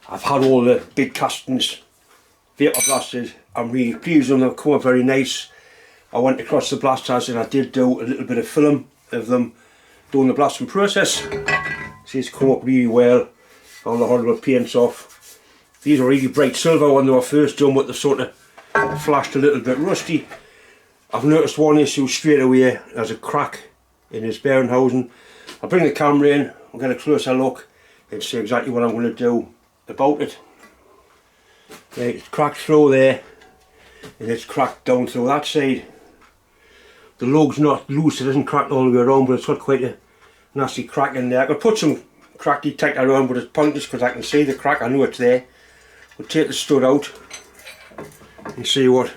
I've had all the big castings vapor blasted. I'm really pleased with them, they've come up very nice. I went across the blasters and I did do a little bit of film of them doing the blasting process. See, it's come up really well. All the horrible paints off. These are really bright silver when they were first done, but they've sort of flashed a little bit rusty. I've noticed one issue straight away. There's a crack in his bearing housing. I'll bring the camera in, I'll get a closer look and see exactly what I'm going to do about it. Right, it's cracked through there and it's cracked down through that side. The lug's not loose, it isn't cracked all the way around, but it's got quite a nasty crack in there. I could put some crack detector around, but it's pointless because I can see the crack, I know it's there. We'll take the stud out and see what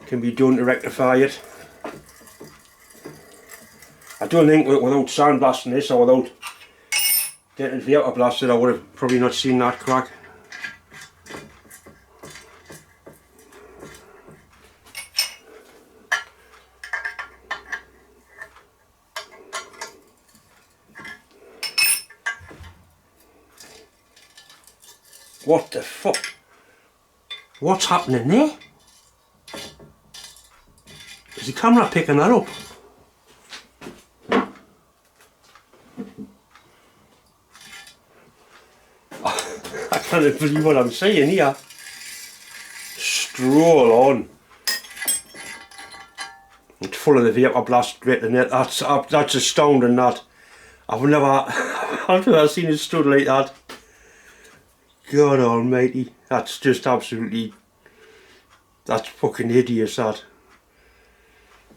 can be done to rectify it. I don't think without sandblasting this or without getting it vapor blasted I would have probably not seen that crack. What the fuck? What's happening there? Is the camera picking that up? I can't believe what I'm saying here. Stroll on. It's full of the vapor blast right in it. That's astounding, that. I've never seen it stood like that. God almighty, that's just absolutely, that's fucking hideous, that.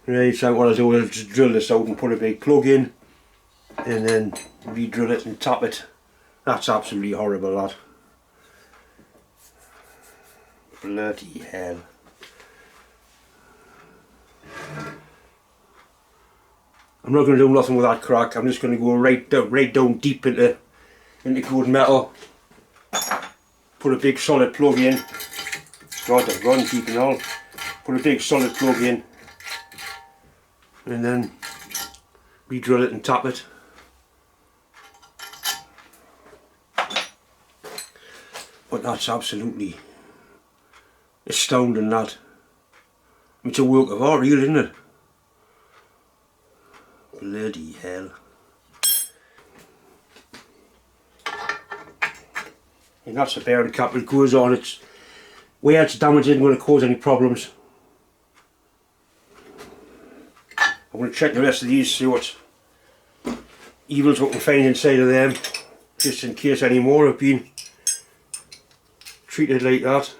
Right, so what I'll do is just drill this out and put a big plug in and then re-drill it and tap it. That's absolutely horrible, that. Bloody hell. I'm not going to do nothing with that crack. I'm just going to go right down deep into good metal. Put a big solid plug in. God, I've gone deep and all. Put a big solid plug in and then re-drill it and tap it. But that's absolutely astounding, that. It's a work of art, really, isn't it? Bloody hell. And that's the bearing cap. It goes on. It's where it's damaged isn't going to cause any problems. I'm going to check the rest of these, see what evils we can find inside of them, just in case any more have been treated like that.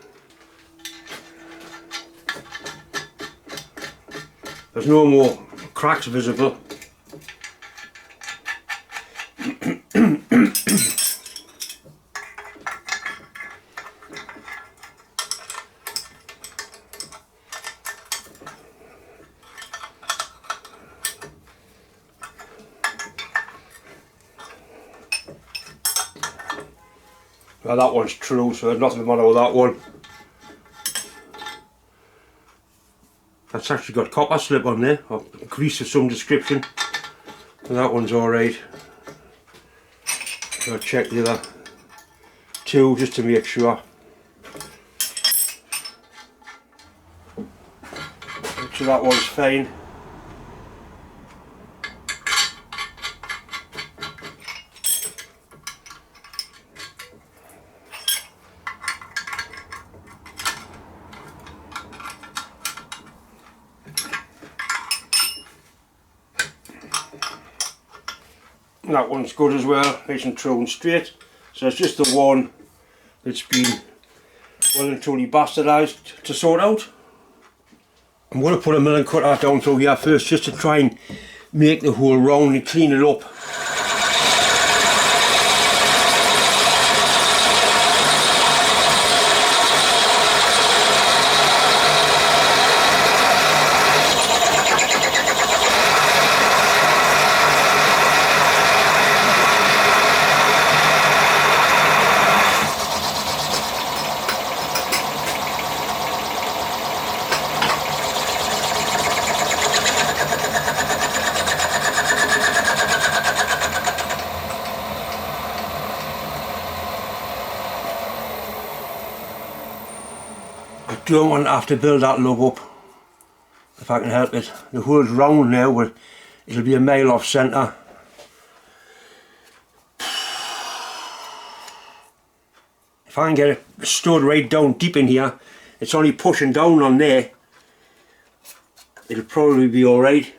There's no more cracks visible. Well, that one's true, so there's nothing the matter with that one. That's actually got copper slip on there, or grease of some description. And that one's alright. So I'll check the other two just to make sure. So that one's fine. That one's good as well, nice and true and straight. So it's just the one that's been well and truly bastardized to sort out. I'm going to put a milling cutter down through here first just to try and make the hole round and clean it up. don't want to have to build that lug up if I can help it. The hole's round now, but it'll be a mile off centre. If I can get it stored right down deep in here, it's only pushing down on there, it'll probably be alright.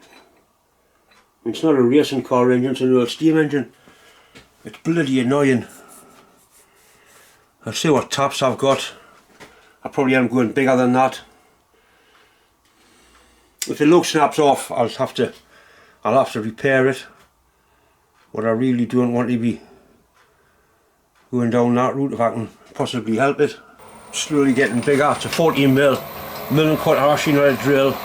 It's not a racing car engine, it's an old steam engine. It's bloody annoying. I'll see what taps I've got. I probably am going bigger than that. If the lug snaps off, I'll have to repair it. But I really don't want to be going down that route if I can possibly help it. Slowly getting bigger. It's a 14mm, 1.25mm machine lead drill.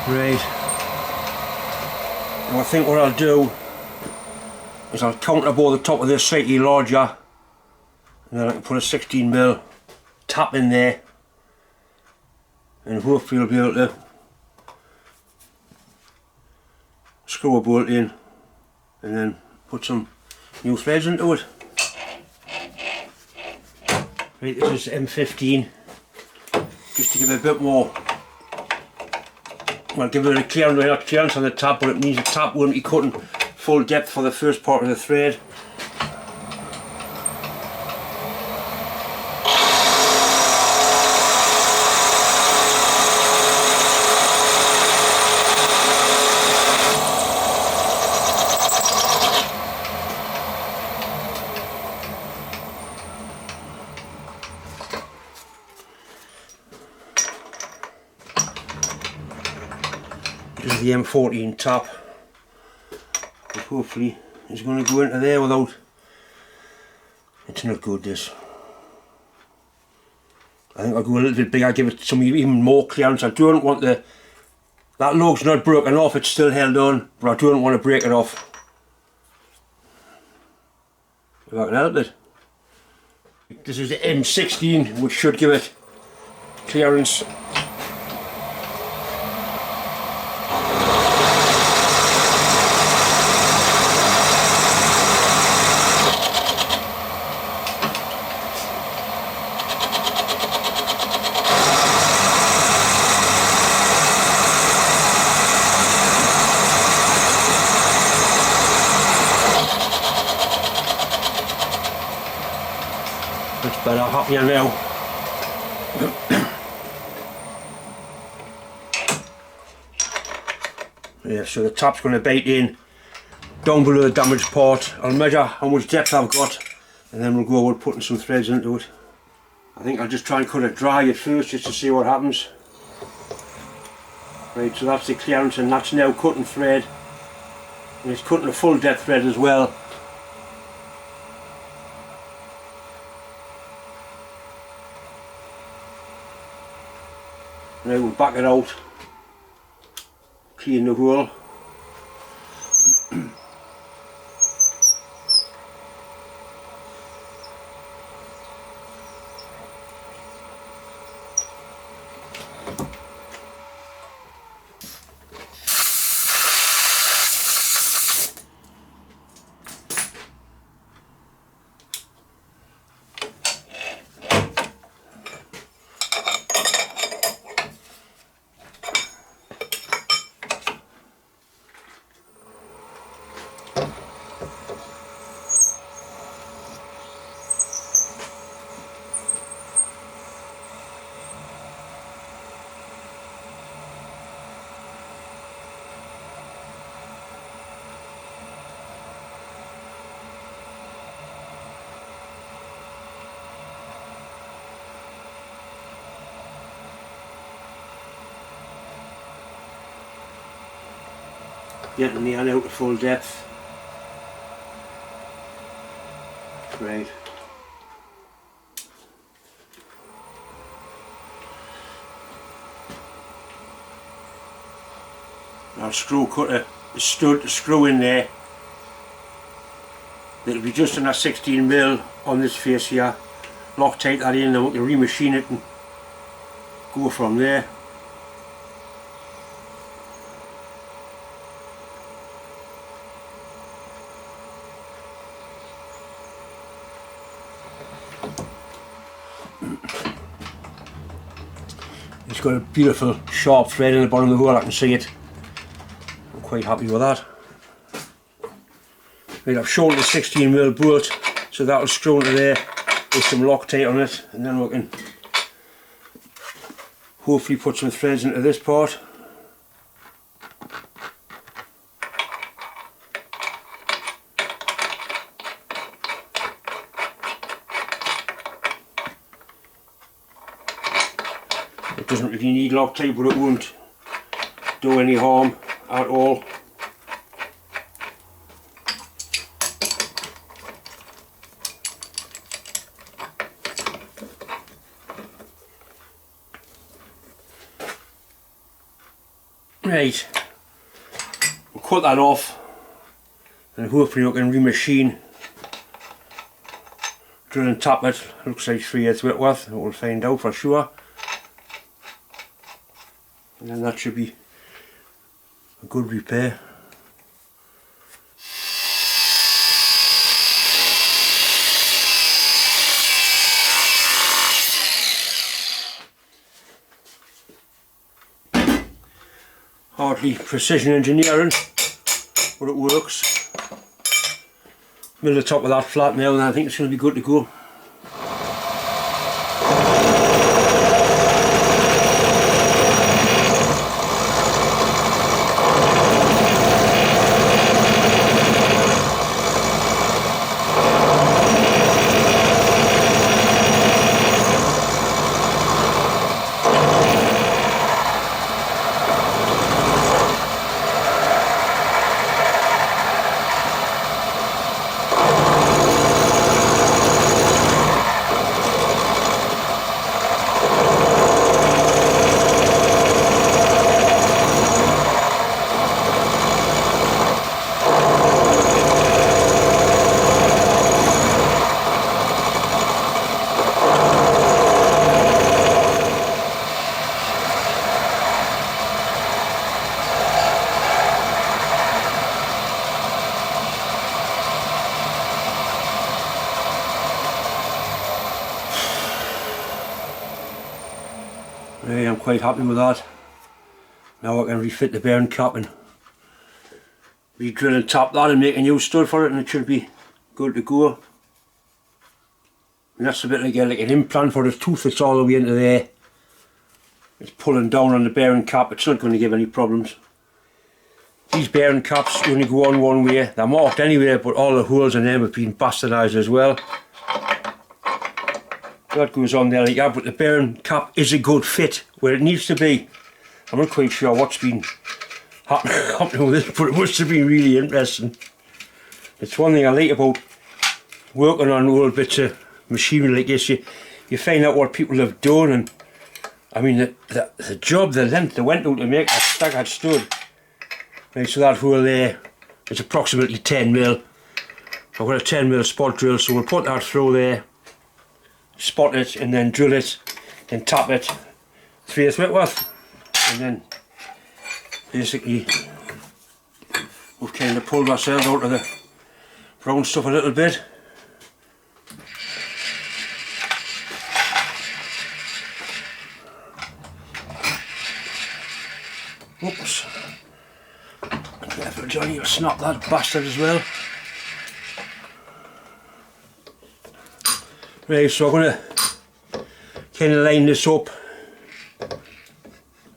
Right, and I think what I'll do is I'll counterbore the top of this slightly larger, and then I can put a 16mm tap in there, and hopefully I'll be able to screw a bolt in and then put some new threads into it. Right, this is M15, just to give it a bit more. Well, give it a clearance on the tap, but it means the tap won't be cutting full depth for the first part of the thread. This is the M14 tap, but hopefully it's going to go into there without, it's not good this. I think I'll go a little bit bigger, give it some even more clearance. I don't want that lug's not broken off, it's still held on, but I don't want to break it off. If I can help it. This is the M16, which should give it clearance. It's better happier now. Yeah, so the tap's going to bite in down below the damaged part. I'll measure how much depth I've got, and then we'll go over putting some threads into it. I think I'll just try and cut it dry at first just to see what happens. Right, so that's the clearance, and that's now cutting thread, and it's cutting a full depth thread as well. Now we'll back it out, clean the hole. Getting the end out to full depth. Right. I'll screw cut a stud screw in there. It'll be just on a 16mm on this face here. Loctite that in and we can remachine it and go from there. It's got a beautiful sharp thread in the bottom of the hole, I can see it. I'm quite happy with that. Right, I've shown the 16mm bolt, so that'll screw into there with some Loctite on it, and then we can hopefully put some threads into this part. It doesn't really need Loctite, but it won't do any harm at all. Right, we'll cut that off and hopefully we can remachine, drill and tap it. Looks like 3/8 width, we'll find out for sure. And then that should be a good repair. Hardly precision engineering, but it works. Middle the top of that flat now and I think it's going to be good to go. Right, I'm quite happy with that. Now I can refit the bearing cap and re-drill and tap that and make a new stud for it, and it should be good to go. And that's a bit like an implant for the tooth that's all the way into there. It's pulling down on the bearing cap, it's not going to give any problems. These bearing caps only go on one way, they're marked anyway, but all the holes in them have been bastardized as well. That goes on there like that, but the bearing cap is a good fit where it needs to be. I'm not quite sure what's been happening with this, but it must have been really interesting. It's one thing I like about working on old bits of machinery like this, you find out what people have done, and I mean the job, the length they went out to make that staggered stud. Right, so that hole there is approximately 10mm. I've got a 10mm spot drill, so we'll put that through there, spot it and then drill it, then tap it 3/8 width, and then basically we've kind of pulled ourselves out of the brown stuff a little bit. Oops, careful Johnny, you'll snap that bastard as well. Right, so I'm going to kind of line this up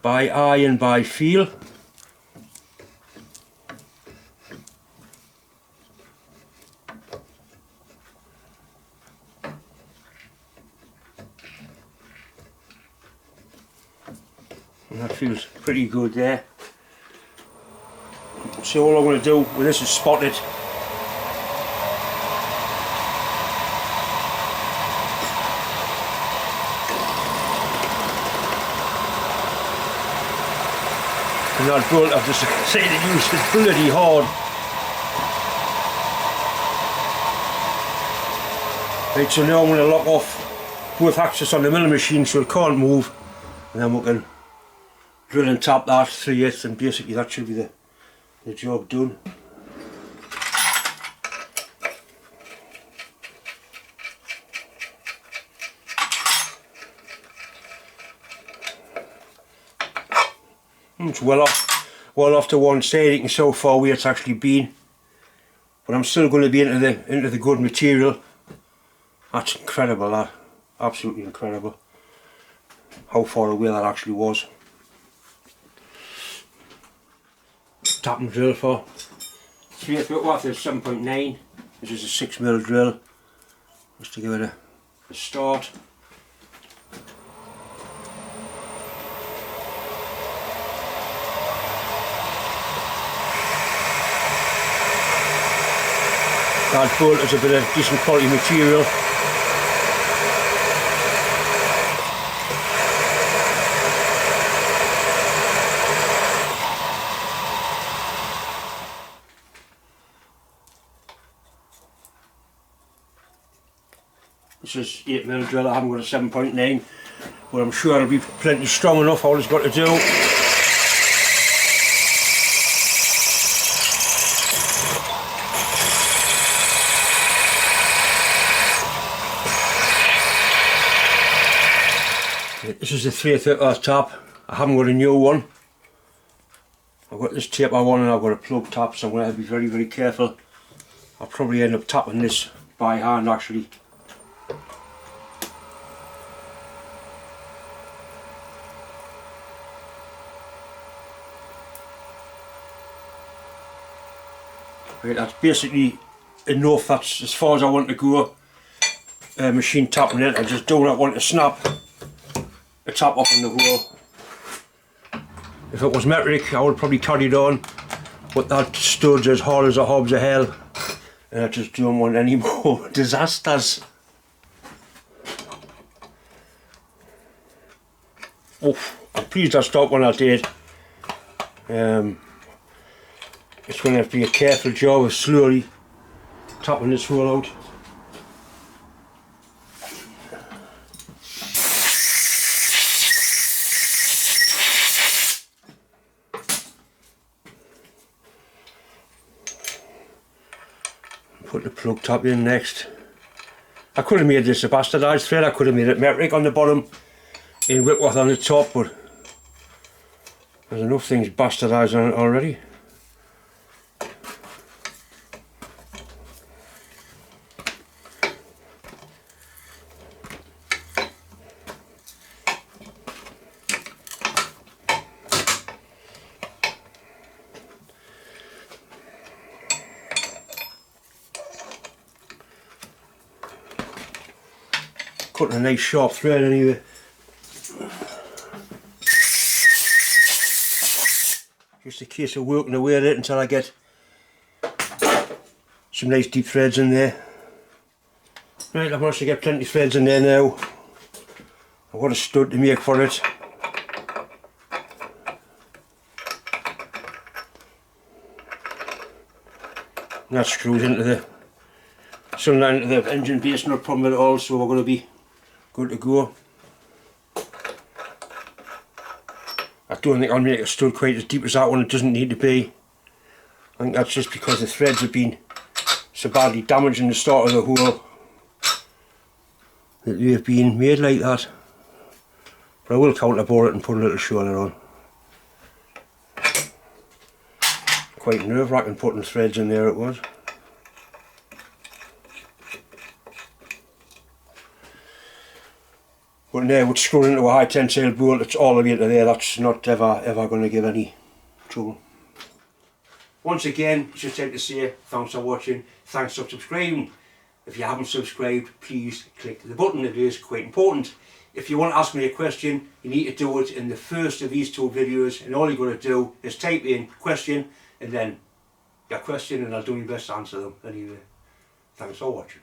by eye and by feel. And that feels pretty good there. So all I'm going to do with this is spot it. And that bolt, I've just seen it used, it's bloody hard. Right, so now I'm going to lock off both axes on the milling machine so it can't move, and then we can drill and tap that 3/8, and basically that should be the job done. It's well off to one side. You can see how far away it's actually been, but I'm still going to be into the good material. That's incredible, that, absolutely incredible how far away that actually was. Tap and drill for 3/8 worth is 7.9. This is a 6mm drill, just to give it a start. That bolt is a bit of decent quality material. This is 8mm drill. I haven't got a 7.9, but I'm sure it'll be plenty strong enough. All it's got to do this is the 3/8 tap. I haven't got a new one. I've got this tape I want, and I've got a plug tap, so I'm going to have to be very, very careful. I'll probably end up tapping this by hand actually. Right, that's basically enough. That's as far as I want to go. Machine tapping it. I just do not want to snap a tap off in the hole. If it was metric, I would probably carry it on, but that stud's as hard as a hob's of hell, and I just don't want any more disasters. Oh, I'm pleased I stopped when I did. It's going to have to be a careful job of slowly tapping this hole out. Put the plug tap in next. I could have made this a bastardized thread. I could have made it metric on the bottom, in Whitworth on the top, but there's enough things bastardized on it already. Cutting a nice sharp thread anyway. Just a case of working away at it until I get some nice deep threads in there. Right, I've managed to get plenty of threads in there now. I've got a stud to make for it. And that screws into the cylinder, into the engine base, not a problem at all, so we're going to be good to go. I don't think I'll make a stud quite as deep as that one. It doesn't need to be. I think that's just because the threads have been so badly damaged in the start of the hole that they've been made like that. But I will counterbore it and put a little shoulder on. Quite nerve-wracking putting threads in there, it was. But now with screwing into a high tensile bolt, it's all the way into there. That's not ever going to give any trouble. Once again, it's just time to say thanks for watching, thanks for subscribing. If you haven't subscribed, please click the button. It is quite important. If you want to ask me a question, you need to do it in the first of these two videos, and all you've got to do is type in question and then your question, and I'll do my best to answer them anyway. Thanks for watching.